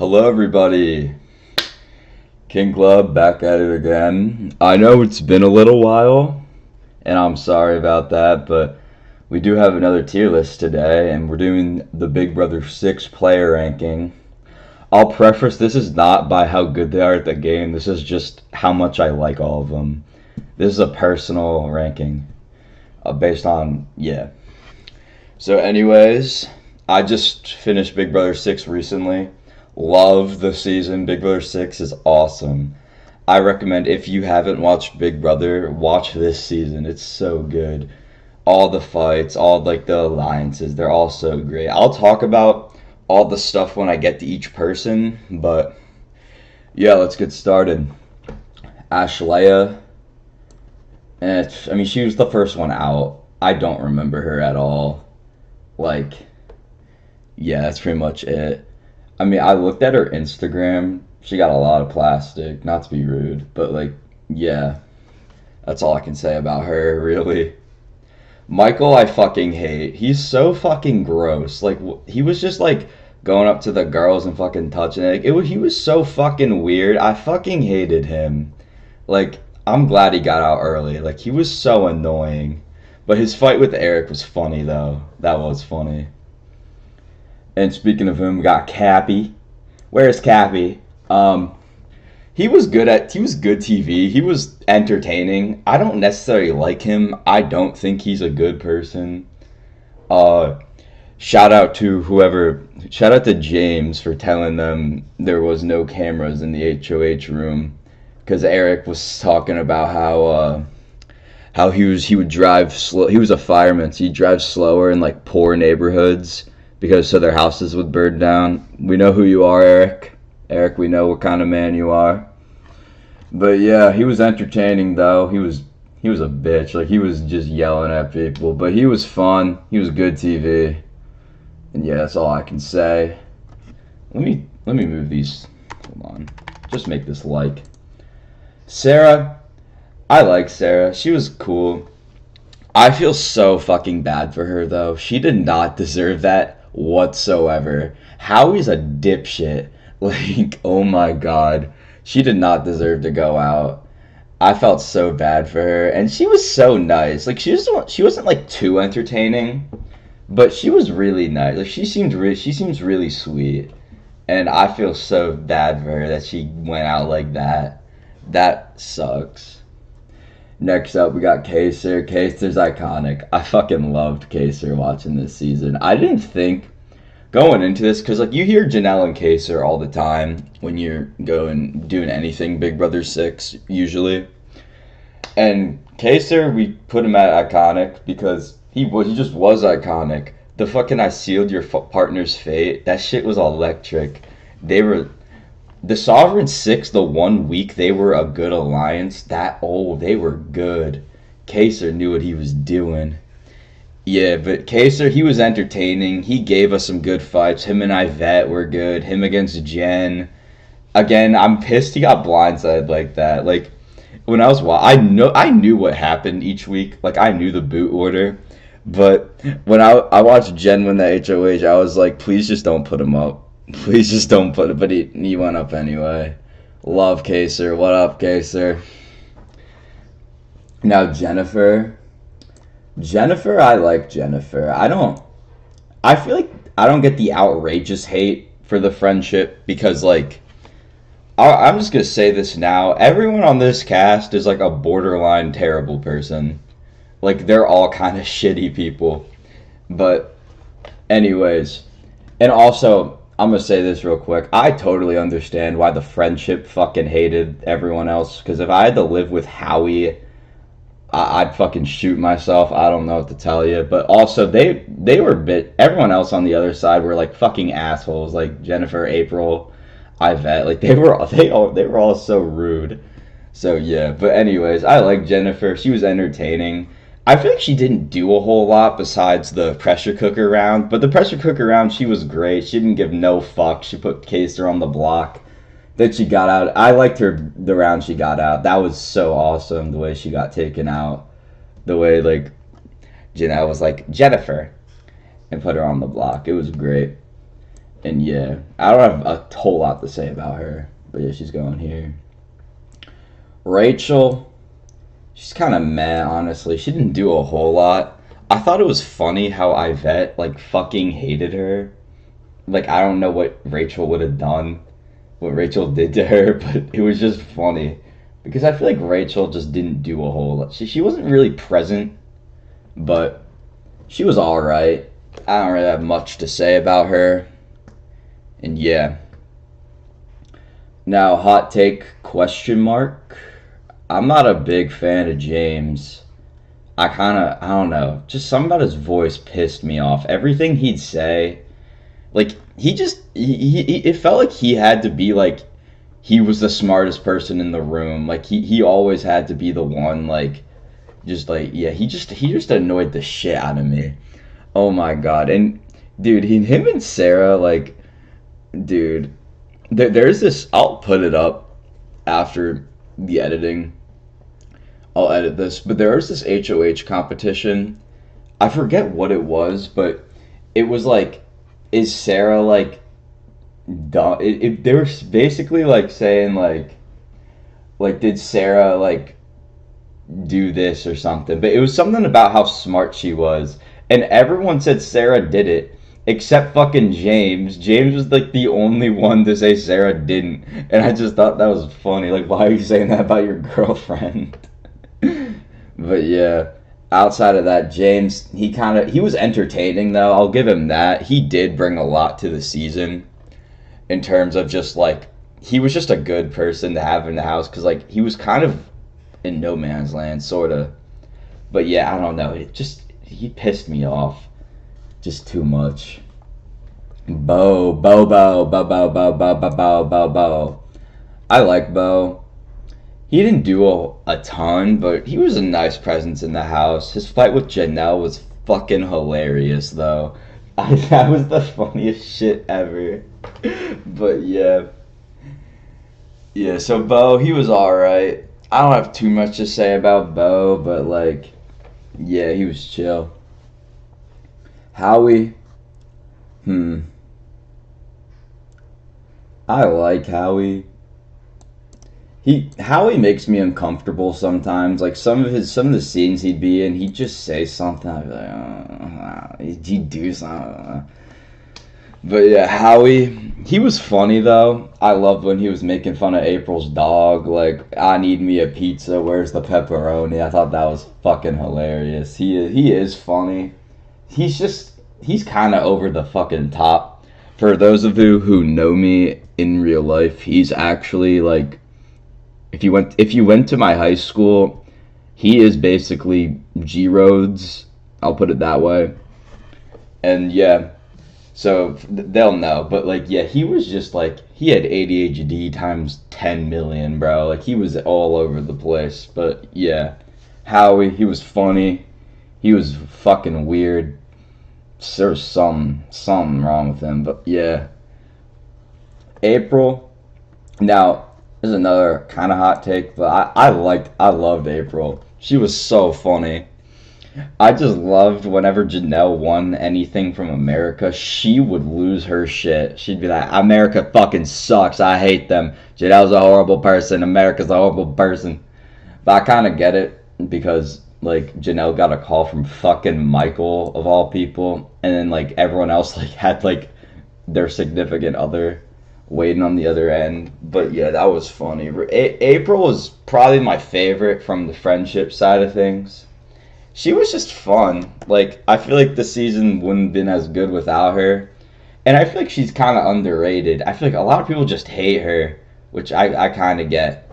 Hello, everybody. King Club back at it again. I know it's been a little while, and I'm sorry about that, but we do have another tier list today, and we're doing the Big Brother 6 player ranking. I'll preface this is not by how good they are at the game, this is just how much I like all of them. This is a personal ranking based on, yeah. So, anyways, I just finished Big Brother 6 recently. Love the season. Big Brother 6 is awesome. I recommend if you haven't watched Big Brother, watch this season. It's so good. All the fights, all like the alliances, they're all so great. I'll talk about all the stuff when I get to each person, but yeah, let's get started. Ashlea, she was the first one out. I don't remember her at all. Like, yeah, that's pretty much it. I looked at her Instagram. She got a lot of plastic, not to be rude, but like, yeah, that's all I can say about her, really. Michael, I fucking hate. He's so fucking gross. Like, he was just like going up to the girls and fucking touching it. He was so fucking weird. I fucking hated him. Like, I'm glad he got out early. Like, he was so annoying. But his fight with Eric was funny, though. That was funny. And speaking of him, we got Cappy. Where's Cappy? He was good TV. He was entertaining. I don't necessarily like him. I don't think he's a good person. Shout out to James for telling them there was no cameras in the HOH room, because Eric was talking about how he would drive slow. He was a fireman, so he'd drive slower in like poor neighborhoods because so their houses would burn down. We know who you are, Eric. Eric, we know what kind of man you are. But yeah, he was entertaining though. He was a bitch. Like, he was just yelling at people, but he was fun. He was good TV. And yeah, that's all I can say. Let me move these. Hold on. Just make this like. Sarah, I like Sarah. She was cool. I feel so fucking bad for her though. She did not deserve that whatsoever. Howie's a dipshit. Like, oh my god. She did not deserve to go out. I felt so bad for her. And she was so nice. Like, she wasn't like too entertaining, but she was really nice. Like, she seems really sweet. And I feel so bad for her that she went out like that. That sucks. Next up, we got Kaser. Kaser's iconic. I fucking loved Kaser watching this season. I didn't think going into this, because like you hear Janelle and Kaser all the time when you're doing anything Big Brother 6 usually. And Kaser, we put him at iconic because he just was iconic. The fucking I sealed your partner's fate. That shit was electric. The Sovereign 6, the 1 week they were a good alliance, they were good. Kaser knew what he was doing. Yeah, but Kaser, he was entertaining. He gave us some good fights. Him and Yvette were good. Him against Jen. Again, I'm pissed he got blindsided like that. Like, when I knew what happened each week. Like, I knew the boot order. But when I watched Jen win the HOH, I was like, please just don't put him up. Please just don't put it. But he went up anyway. Love Kaser. What up, Kaser? Now, Jennifer, I like Jennifer. I feel like I don't get the outrageous hate for the friendship because, like, I'm just gonna say this now. Everyone on this cast is like a borderline terrible person. Like, they're all kind of shitty people. But anyways, and also, I'm gonna say this real quick. I totally understand why the friendship fucking hated everyone else. Because if I had to live with Howie, I'd fucking shoot myself. I don't know what to tell you. But also, they were everyone else on the other side were like fucking assholes. Like Jennifer, April, Yvette. Like, they were all so rude. So yeah. But anyways, I like Jennifer. She was entertaining. I feel like she didn't do a whole lot besides the pressure cooker round. But the pressure cooker round, she was great. She didn't give no fuck. She put Kaser on the block. Then she got out. I liked the round she got out. That was so awesome, the way she got taken out. The way, like, Janelle was like, Jennifer, and put her on the block. It was great. And yeah, I don't have a whole lot to say about her, but yeah, she's going here. Rachel, she's kind of meh, honestly. She didn't do a whole lot. I thought it was funny how Ivette like fucking hated her. Like I don't know what Rachel would have done, what Rachel did to her, but it was just funny because I feel like Rachel just didn't do a whole lot. She wasn't really present, but she was all right. I don't really have much to say about her. And yeah, now hot take question mark. I'm not a big fan of James. I don't know, just something about his voice pissed me off. Everything he'd say, like he just it felt like he had to be like he was the smartest person in the room. Like he always had to be the one like just like yeah, he just annoyed the shit out of me. Oh my god. And dude, him and Sarah like dude, there's this, I'll put it up after the editing. I'll edit this, but there was this HOH competition. I forget what it was, but it was like, is Sarah like dumb? They were basically like saying like did Sarah like do this or something? But it was something about how smart she was, and everyone said Sarah did it except fucking James. James was like the only one to say Sarah didn't, and I just thought that was funny. Like, why are you saying that about your girlfriend? But yeah, outside of that, James, he was entertaining though. I'll give him that. He did bring a lot to the season in terms of just like he was just a good person to have in the house because like he was kind of in no man's land, sort of. But yeah, I don't know. It just he pissed me off just too much. Bo. I like Bo. He didn't do a ton, but he was a nice presence in the house. His fight with Janelle was fucking hilarious, though. That was the funniest shit ever. But yeah. Yeah, so Bo, he was alright. I don't have too much to say about Bo, but like, yeah, he was chill. Howie, hmm. I like Howie. Howie makes me uncomfortable sometimes. Like some of the scenes he'd be in, he'd just say something. I'd be like, he'd do something. But yeah, Howie, he was funny though. I loved when he was making fun of April's dog. Like, I need me a pizza. Where's the pepperoni? I thought that was fucking hilarious. He is funny. He's kind of over the fucking top. For those of you who know me in real life, he's actually like if you went to my high school, he is basically G Rhodes. I'll put it that way. And yeah, so they'll know. But like, yeah, he was just like he had ADHD times 10 million, bro. Like he was all over the place. But yeah, Howie, he was funny. He was fucking weird. There was something wrong with him. But yeah, April. Now, there's another kind of hot take, but I loved April. She was so funny. I just loved whenever Janelle won anything from America, she would lose her shit. She'd be like, America fucking sucks. I hate them. Janelle's a horrible person. America's a horrible person. But I kind of get it because, like, Janelle got a call from fucking Michael, of all people. And then, like, everyone else, like, had, like, their significant other waiting on the other end. But yeah, that was funny. April was probably my favorite from the friendship side of things. She was just fun. Like, I feel like the season wouldn't have been as good without her. And I feel like she's kind of underrated. I feel like a lot of people just hate her, which I kind of get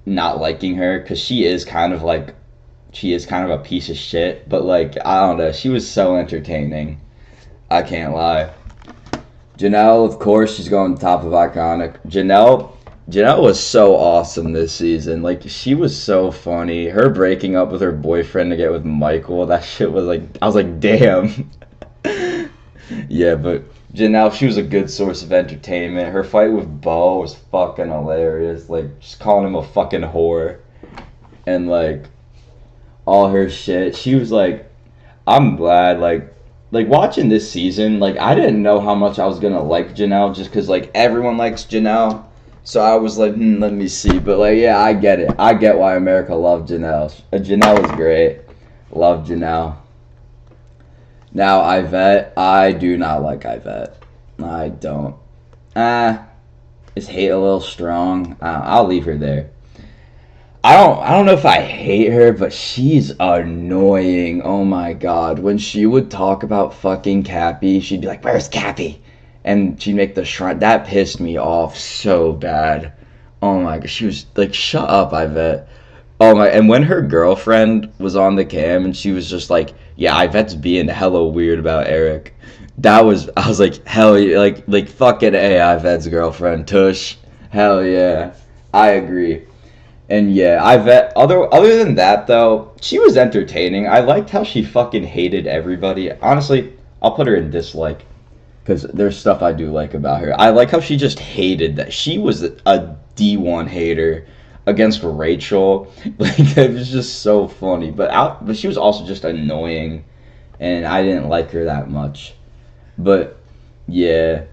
not liking her because she is kind of a piece of shit. But, like, I don't know. She was so entertaining. I can't lie. Janelle, of course, she's going top of iconic. Janelle was so awesome this season. Like, she was so funny. Her breaking up with her boyfriend to get with Michael, that shit was like, I was like, damn. Yeah, but Janelle, she was a good source of entertainment. Her fight with Bo was fucking hilarious. Like, just calling him a fucking whore. And, like, all her shit. She was like, I'm glad, like, like watching this season, like I didn't know how much I was gonna like Janelle just because like everyone likes Janelle. So I was like, let me see. But like, yeah, I get it. I get why America loved Janelle. Janelle was great. Love Janelle. Now Ivette, I do not like Ivette. I don't. Ah, is hate a little strong? I'll leave her there. I don't know if I hate her, but she's annoying. Oh my god. When she would talk about fucking Cappy, she'd be like, "Where's Cappy?" And she'd make the shrine. That pissed me off so bad. Oh my god. She was like, "Shut up, I bet." Oh my, and when her girlfriend was on the cam and she was just like, "Yeah, Ivette's being hella weird about Eric." I was like, "Hell yeah, like fucking A, Ivette's girlfriend, Tush." Hell yeah. I agree. And yeah, other than that though, she was entertaining. I liked how she fucking hated everybody. Honestly, I'll put her in dislike because there's stuff I do like about her. I like how she just hated that she was a D1 hater against Rachel. Like it was just so funny. But she was also just annoying, and I didn't like her that much. But yeah,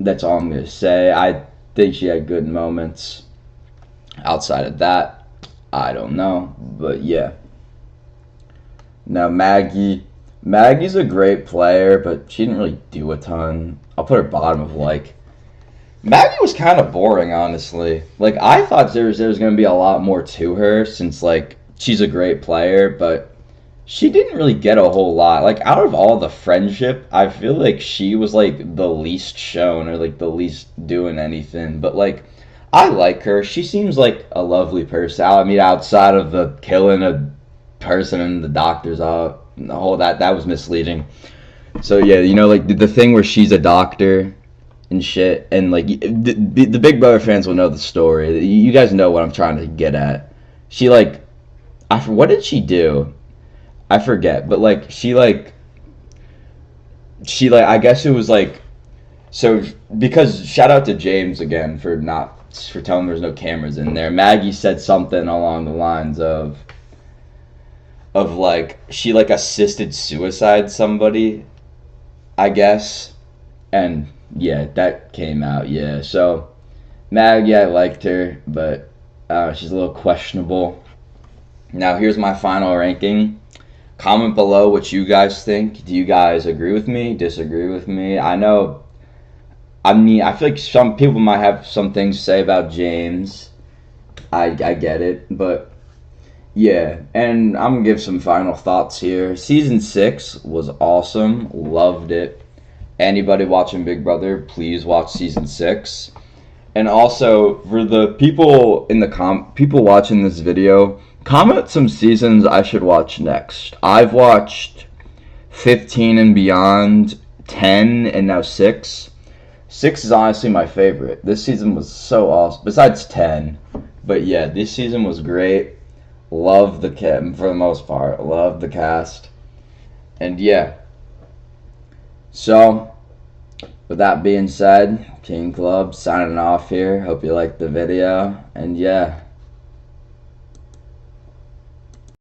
that's all I'm gonna say. I think she had good moments. Outside of that, I don't know. But yeah. Now Maggie's a great player, but she didn't really do a ton. I'll put her bottom of like. Maggie was kind of boring, honestly. Like I thought there was gonna be a lot more to her since like she's a great player, but she didn't really get a whole lot. Like out of all the friendship, I feel like she was like the least shown or like the least doing anything. But like I like her. She seems like a lovely person. I mean, outside of the killing a person in the doctor's the whole that was misleading. So yeah, like the thing where she's a doctor and shit, and like the Big Brother fans will know the story. You guys know what I'm trying to get at. She like, what did she do? I forget, but like she I guess it was like so because shout out to James again for telling there's no cameras in there. Maggie said something along the lines of like she like assisted suicide somebody, I guess. And yeah, that came out. Yeah, so Maggie, I liked her, but she's a little questionable. Now here's my final ranking. Comment below what you guys think. Do you guys agree with me? Disagree with me? I mean, I feel like some people might have some things to say about James. I get it, but yeah, and I'm gonna give some final thoughts here. Season 6 was awesome. Loved it. Anybody watching Big Brother, please watch season 6. And also for the people in the people watching this video, comment some seasons I should watch next. I've watched 15 and beyond, 10, and now 6. 6 is honestly my favorite. This season was so awesome. Besides 10. But yeah, this season was great. Love the cast for the most part. Love the cast. And yeah. So, with that being said, King Club signing off here. Hope you liked the video. And yeah.